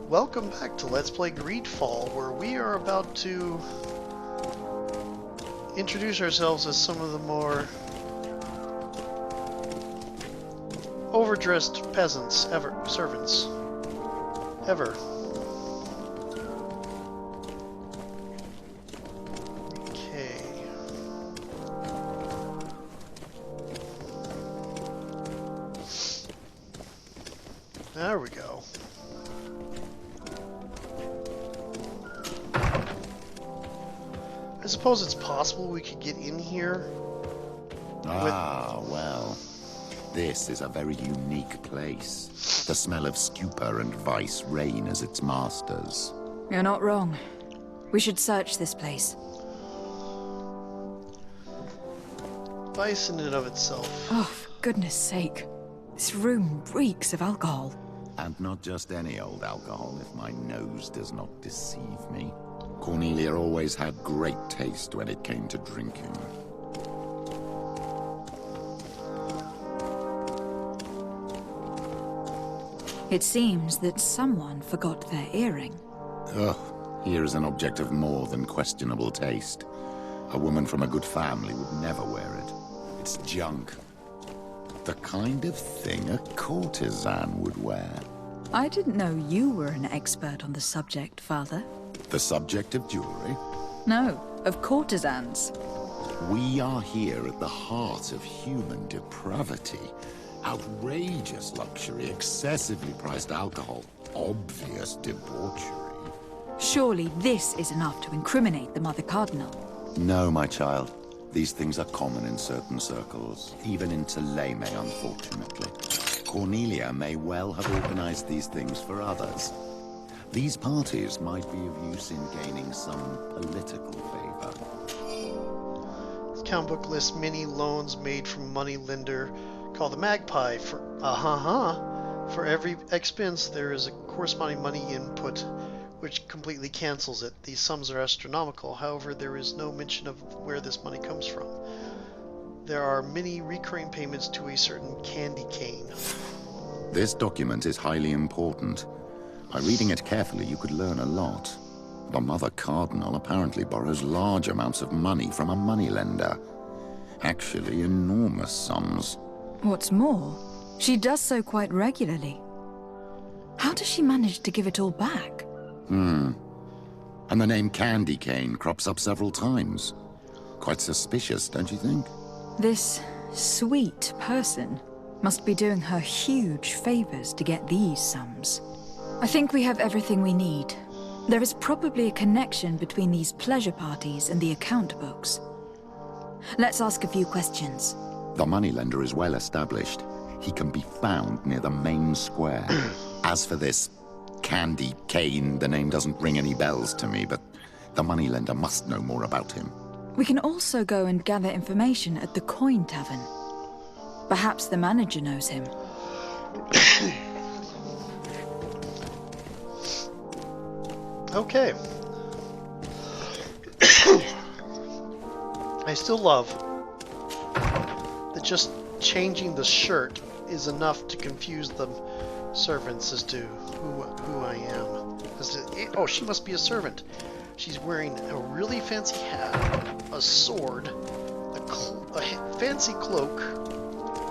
welcome back to Let's Play Greedfall, where we are about to introduce ourselves as some of the more overdressed peasants servants ever. Okay. There we go. I suppose it's possible we could get in here. Well. This is a very unique place. The smell of stupor and vice reign as its masters. You're not wrong. We should search this place. Vice in and of itself. Oh, for goodness sake. This room reeks of alcohol. And not just any old alcohol, if my nose does not deceive me. Cornelia always had great taste when it came to drinking. It seems that someone forgot their earring. Ugh, here is an object of more than questionable taste. A woman from a good family would never wear it. It's junk. The kind of thing a courtesan would wear. I didn't know you were an expert on the subject, Father. The subject of jewelry? No, of courtesans. We are here at the heart of human depravity. Outrageous luxury, excessively priced alcohol, obvious debauchery. Surely this is enough to incriminate the Mother Cardinal. No, my child. These things are common in certain circles, even in Theleme, unfortunately. Cornelia may well have organized these things for others. These parties might be of use in gaining some political favor. This account book lists many loans made from moneylender called the Magpie. For every expense, there is a corresponding money input, which completely cancels it. These sums are astronomical. However, there is no mention of where this money comes from. There are many recurring payments to a certain candy cane. This document is highly important. By reading it carefully, you could learn a lot. The Mother Cardinal apparently borrows large amounts of money from a moneylender. Actually, enormous sums. What's more, she does so quite regularly. How does she manage to give it all back? And the name Candy Cane crops up several times. Quite suspicious, don't you think? This sweet person must be doing her huge favors to get these sums. I think we have everything we need. There is probably a connection between these pleasure parties and the account books. Let's ask a few questions. The moneylender is well established. He can be found near the main square. As for this Candy Cane, the name doesn't ring any bells to me, but the moneylender must know more about him. We can also go and gather information at the Coin Tavern. Perhaps the manager knows him. Okay. I still love that just changing the shirt is enough to confuse the servants as to who I am. Oh, she must be a servant. She's wearing a really fancy hat, a sword, a fancy cloak,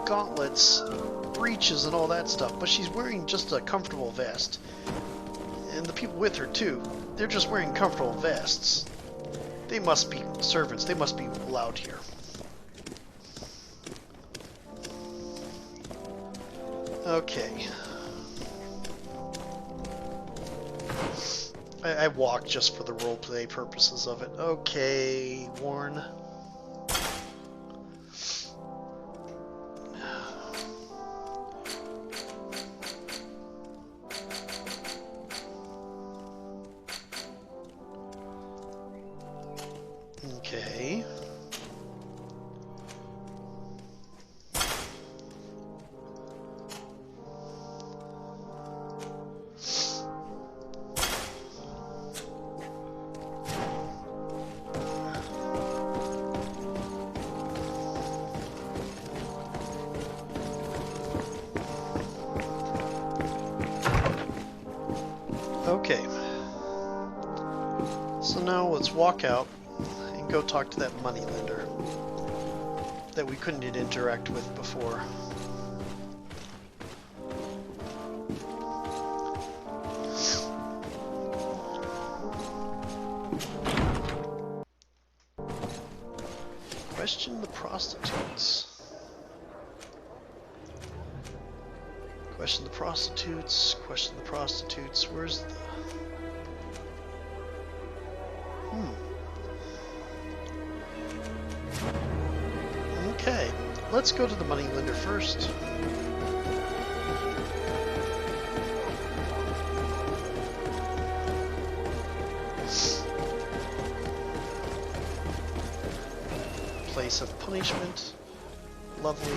gauntlets, breeches, and all that stuff. But she's wearing just a comfortable vest. And the people with her, too, they're just wearing comfortable vests. They must be servants. They must be allowed here. Okay. I walked just for the roleplay purposes of it. Okay, Warren. Okay. Okay. So now let's walk out and go talk to that moneylender that we couldn't interact with before. Question the prostitutes. Question the prostitutes. Question the prostitutes. Where's the... Okay, let's go to the moneylender first. Place of punishment. Lovely.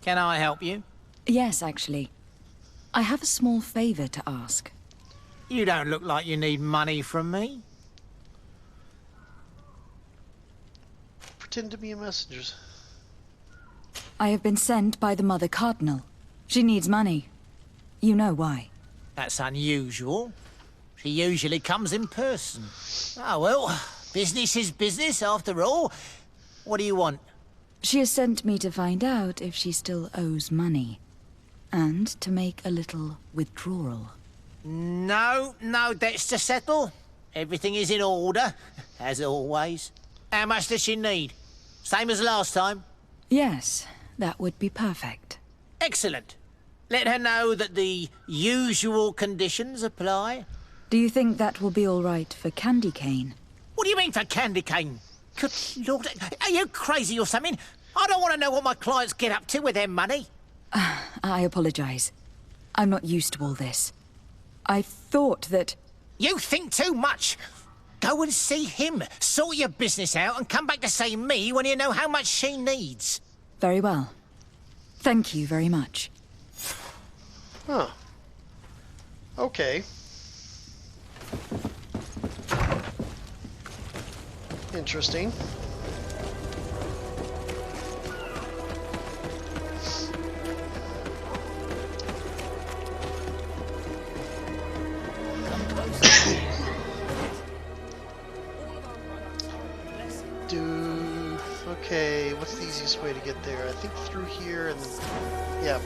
Can I help you? Yes, actually. I have a small favor to ask. You don't look like you need money from me. Pretend to be a messenger. I have been sent by the Mother Cardinal. She needs money. You know why. That's unusual. She usually comes in person. Oh, well, business is business after all. What do you want? She has sent me to find out if she still owes money. And to make a little withdrawal. No debts to settle. Everything is in order, as always. How much does she need? Same as last time? Yes, that would be perfect. Excellent. Let her know that the usual conditions apply. Do you think that will be all right for Candy Cane? What do you mean for candy cane? Good Lord, are you crazy or something? I don't want to know what my clients get up to with their money. I apologize. I'm not used to all this. I thought that... You think too much. Go and see him, sort your business out, and come back to see me when you know how much she needs. Very well. Thank you very much. Huh. Okay. Interesting. Okay, what's the easiest way to get there? I think through here and then... Yeah.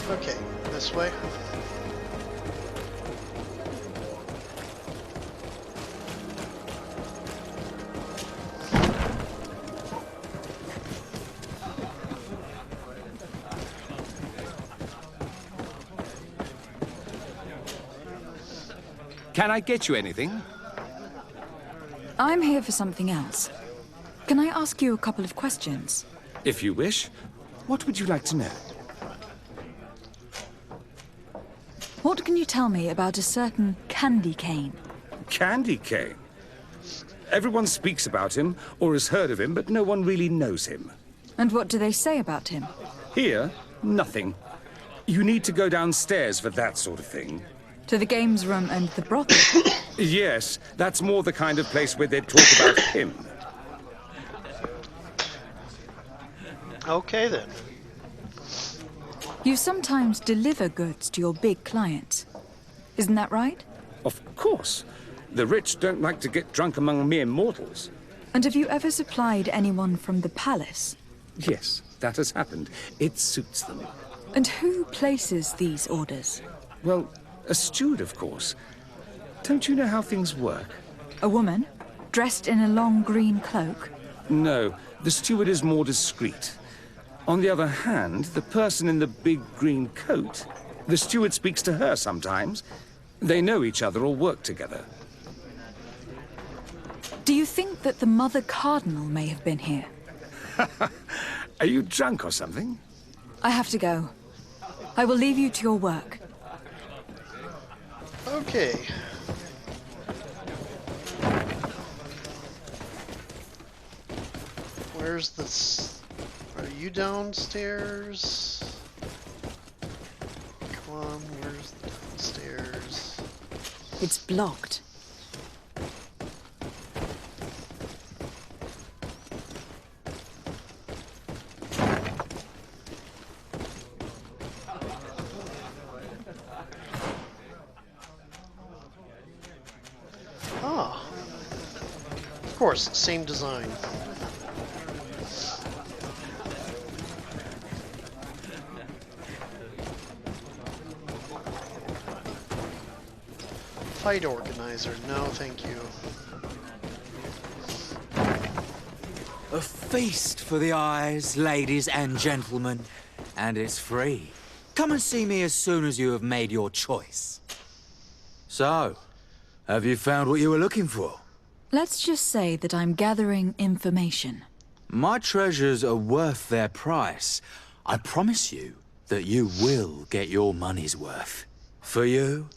Okay, this way. Can I get you anything? I'm here for something else. Can I ask you a couple of questions? If you wish. What would you like to know? What can you tell me about a certain Candy Cane? Candy Cane. Everyone speaks about him, or has heard of him, but no one really knows him. And what do they say about him? Here, nothing. You need to go downstairs for that sort of thing. To the games room and the brothel? Yes, that's more the kind of place where they'd talk about him. Okay then. You sometimes deliver goods to your big clients. Isn't that right? Of course. The rich don't like to get drunk among mere mortals. And have you ever supplied anyone from the palace? Yes, that has happened. It suits them. And who places these orders? Well, a steward, of course. Don't you know how things work? A woman? Dressed in a long green cloak? No, the steward is more discreet. On the other hand, the person in the big green coat, the steward speaks to her sometimes. They know each other or work together. Do you think that the Mother Cardinal may have been here? Are you drunk or something? I have to go. I will leave you to your work. Okay. Where's this? Are you downstairs? Come on, where's the downstairs? It's blocked. Ah. Of course, same design. Fight organizer, no thank you. A feast for the eyes, ladies and gentlemen, and it's free. Come and see me as soon as you have made your choice. So, have you found what you were looking for? Let's just say that I'm gathering information. My treasures are worth their price. I promise you that you will get your money's worth. For you,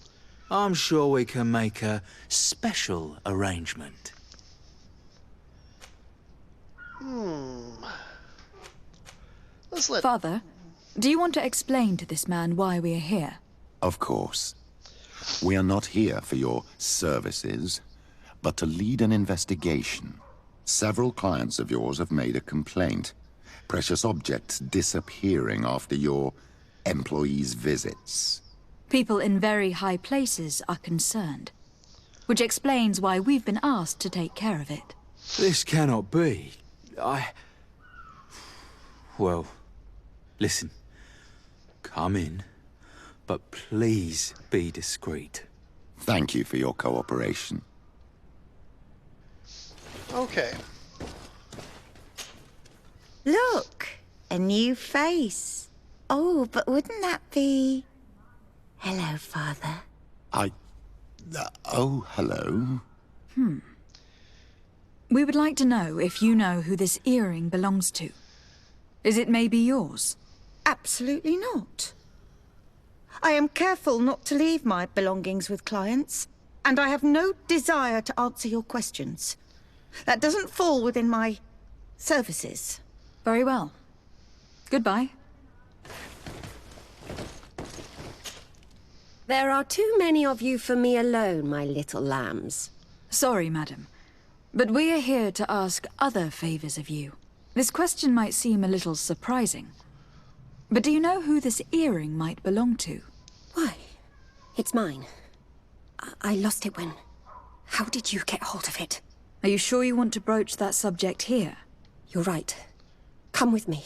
I'm sure we can make a special arrangement. Let's let... Father, do you want to explain to this man why we are here? Of course. We are not here for your services, but to lead an investigation. Several clients of yours have made a complaint. Precious objects disappearing after your employees' visits. People in very high places are concerned, which explains why we've been asked to take care of it. This cannot be. Well, listen. Come in, but please be discreet. Thank you for your cooperation. Okay. Look, a new face. Oh, but wouldn't that be... Hello, Father. Oh, hello. We would like to know if you know who this earring belongs to. Is it maybe yours? Absolutely not. I am careful not to leave my belongings with clients, and I have no desire to answer your questions. That doesn't fall within my services. Very well. Goodbye. There are too many of you for me alone, my little lambs. Sorry, madam. But we are here to ask other favors of you. This question might seem a little surprising. But do you know who this earring might belong to? Why? It's mine. I lost it when... How did you get hold of it? Are you sure you want to broach that subject here? You're right. Come with me.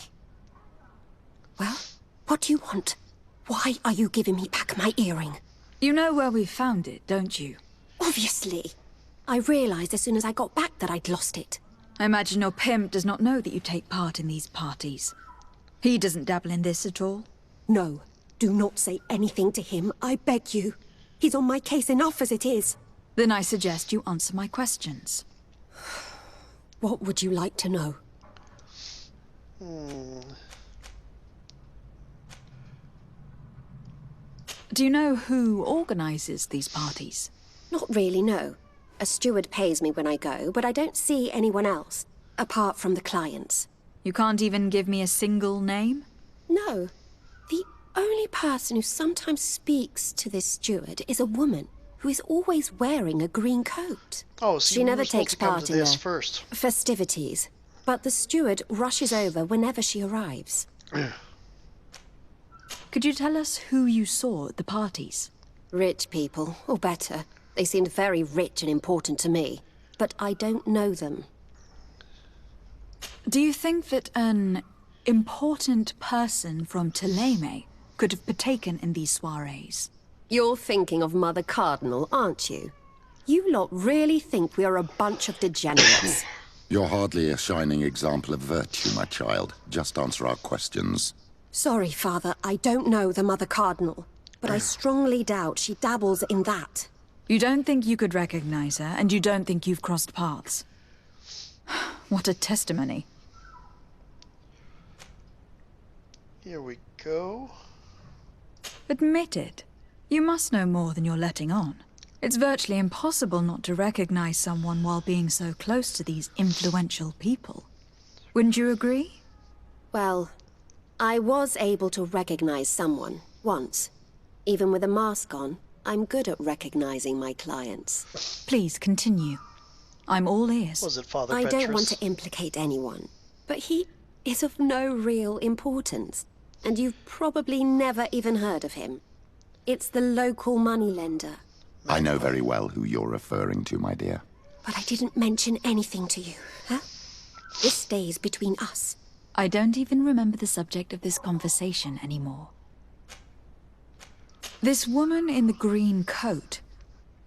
Well, what do you want? Why are you giving me back my earring? You know where we found it, don't you? Obviously. I realized as soon as I got back that I'd lost it. I imagine your pimp does not know that you take part in these parties. He doesn't dabble in this at all? No. Do not say anything to him, I beg you. He's on my case enough as it is. Then I suggest you answer my questions. What would you like to know? Do you know who organizes these parties? Not really, no. A steward pays me when I go, but I don't see anyone else, apart from the clients. You can't even give me a single name? No. The only person who sometimes speaks to this steward is a woman who is always wearing a green coat. Oh, so she never we're supposed takes to come part to in this the first. festivities, but the steward rushes over whenever she arrives. Could you tell us who you saw at the parties? Rich people, or better. They seemed very rich and important to me, but I don't know them. Do you think that an important person from Thrythlind could have partaken in these soirees? You're thinking of Mother Cardinal, aren't you? You lot really think we are a bunch of degenerates. You're hardly a shining example of virtue, my child. Just answer our questions. Sorry, Father, I don't know the Mother Cardinal, but I strongly doubt she dabbles in that. You don't think you could recognize her, and you don't think you've crossed paths. What a testimony. Here we go. Admit it. You must know more than you're letting on. It's virtually impossible not to recognize someone while being so close to these influential people. Wouldn't you agree? Well, I was able to recognize someone, once. Even with a mask on, I'm good at recognizing my clients. Please, continue. I'm all ears. Was it Father I Petrus? don't want to implicate anyone, but he is of no real importance, and you've probably never even heard of him. It's the local moneylender. I know very well who you're referring to, my dear. But I didn't mention anything to you, huh? This stays between us. I don't even remember the subject of this conversation anymore. This woman in the green coat.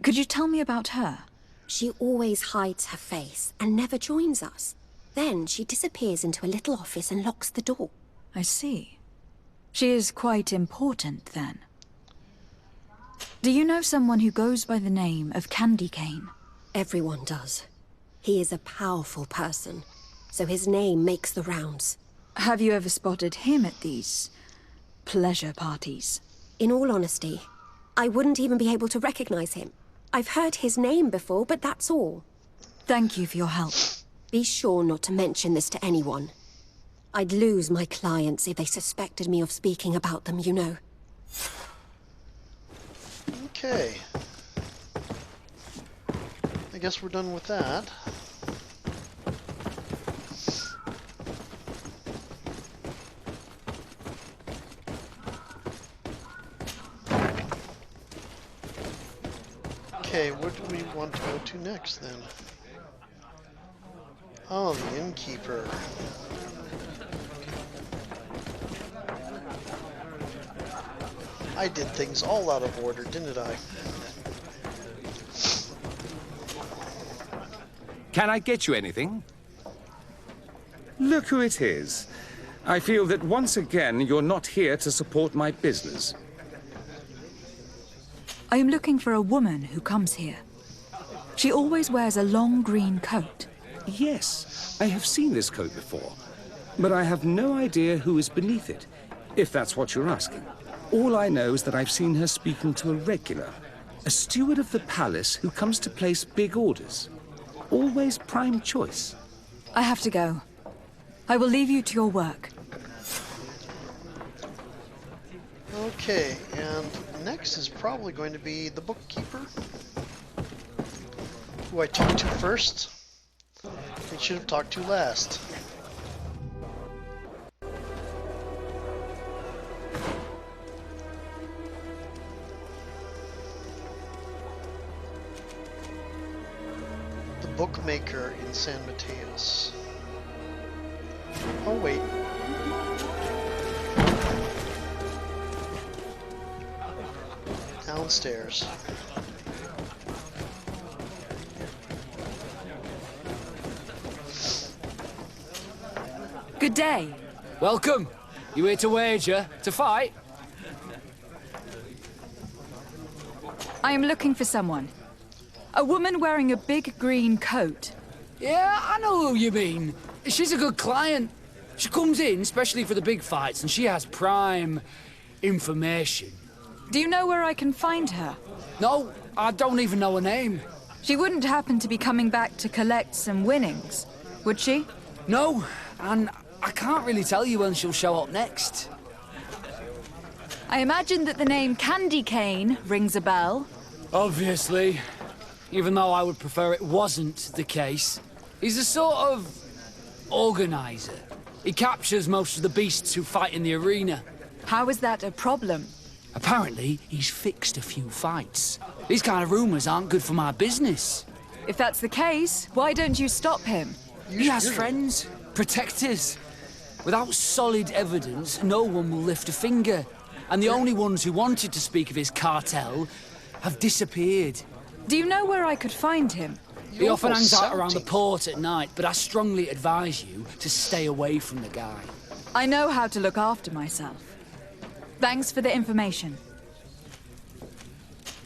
Could you tell me about her? She always hides her face and never joins us. Then she disappears into a little office and locks the door. I see. She is quite important, then. Do you know someone who goes by the name of Candy Cane? Everyone does. He is a powerful person, so his name makes the rounds. Have you ever spotted him at these pleasure parties? In all honesty, I wouldn't even be able to recognize him. I've heard his name before, but that's all. Thank you for your help. Be sure not to mention this to anyone. I'd lose my clients if they suspected me of speaking about them, you know. Okay. I guess we're done with that. Okay, where do we want to go to next then? Oh, the innkeeper. I did things all out of order, didn't I? Can I get you anything? Look who it is. I feel that once again you're not here to support my business. I am looking for a woman who comes here. She always wears a long green coat. Yes, I have seen this coat before, but I have no idea who is beneath it, if that's what you're asking. All I know is that I've seen her speaking to a regular, a steward of the palace who comes to place big orders. Always prime choice. I have to go. I will leave you to your work. Okay, and next is probably going to be the bookkeeper, who I talked to first. I should have talked to last. The bookmaker in San Mateus. Oh wait. Downstairs. Good day. Welcome. You here to wager? To fight? I am looking for someone. A woman wearing a big green coat. Yeah, I know who you mean. She's a good client. She comes in, especially for the big fights, and she has prime information. Do you know where I can find her? No, I don't even know her name. She wouldn't happen to be coming back to collect some winnings, would she? No, and I can't really tell you when she'll show up next. I imagine that the name Candy Cane rings a bell. Obviously. Even though I would prefer it wasn't the case. He's a sort of organizer. He captures most of the beasts who fight in the arena. How is that a problem? Apparently, he's fixed a few fights. These kind of rumors aren't good for my business. If that's the case, why don't you stop him? He has friends, protectors. Without solid evidence, no one will lift a finger. And the only ones who wanted to speak of his cartel have disappeared. Do you know where I could find him? He often hangs out around the shouting. port at night, but I strongly advise you to stay away from the guy. I know how to look after myself. Thanks for the information.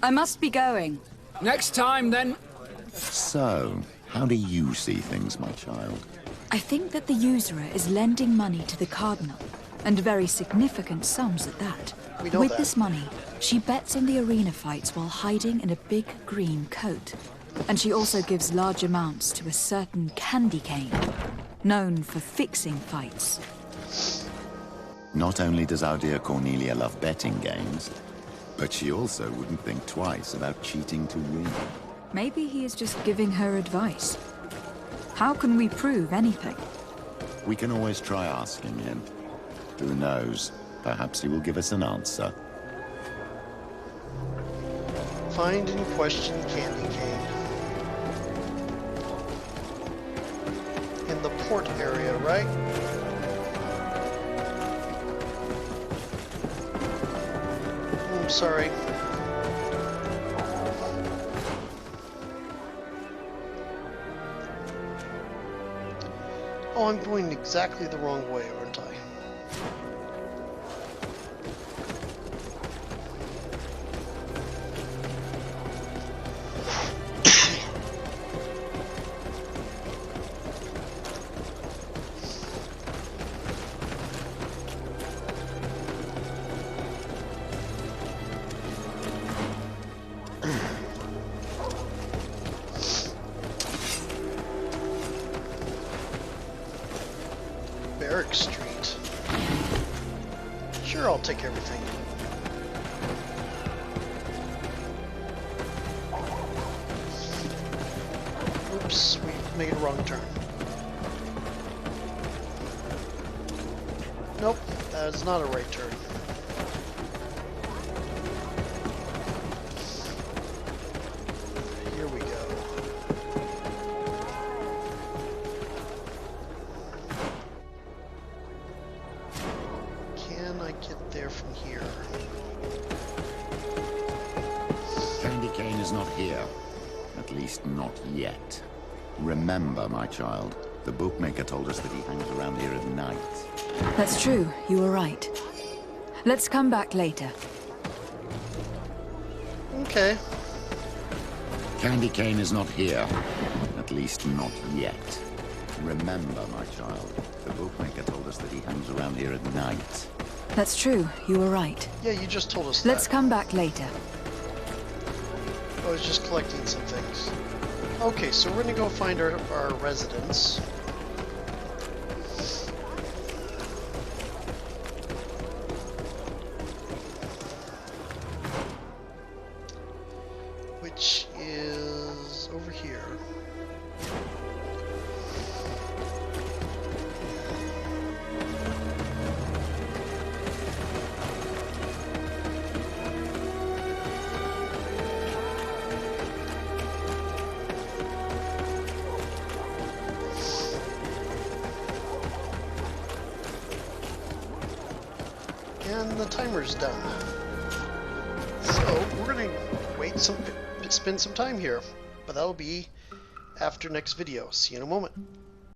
I must be going. Next time, then. So, how do you see things, my child? I think that the usurer is lending money to the Cardinal, and very significant sums at that. We know With that. this money, she bets on the arena fights while hiding in a big green coat. And she also gives large amounts to a certain candy cane, known for fixing fights. Not only does our dear Cornelia love betting games, but she also wouldn't think twice about cheating to win. Maybe he is just giving her advice. How can we prove anything? We can always try asking him. Who knows? Perhaps he will give us an answer. Find and question candy cane. In the port area, right? I'm sorry. Oh, I'm going exactly the wrong way, aren't I? Barrack Street. Sure, I'll take everything. Oops, we made a wrong turn. Nope, that is not a right turn. Here we go. Can I get there from here? Candy cane is not here. At least not yet. Remember, my child, the bookmaker told us that he hangs around here at night. That's true, you were right. Let's come back later. Okay. Candy cane is not here. At least not yet. Remember, my child, the bookmaker told us that he hangs around here at night. That's true, you were right. Yeah, you just told us Let's that. come back later. I was just collecting some things. Okay, so we're gonna go find our residence. Which is over here. And the timer's done. So we're gonna spend some time here, but that'll be after next video. See you in a moment.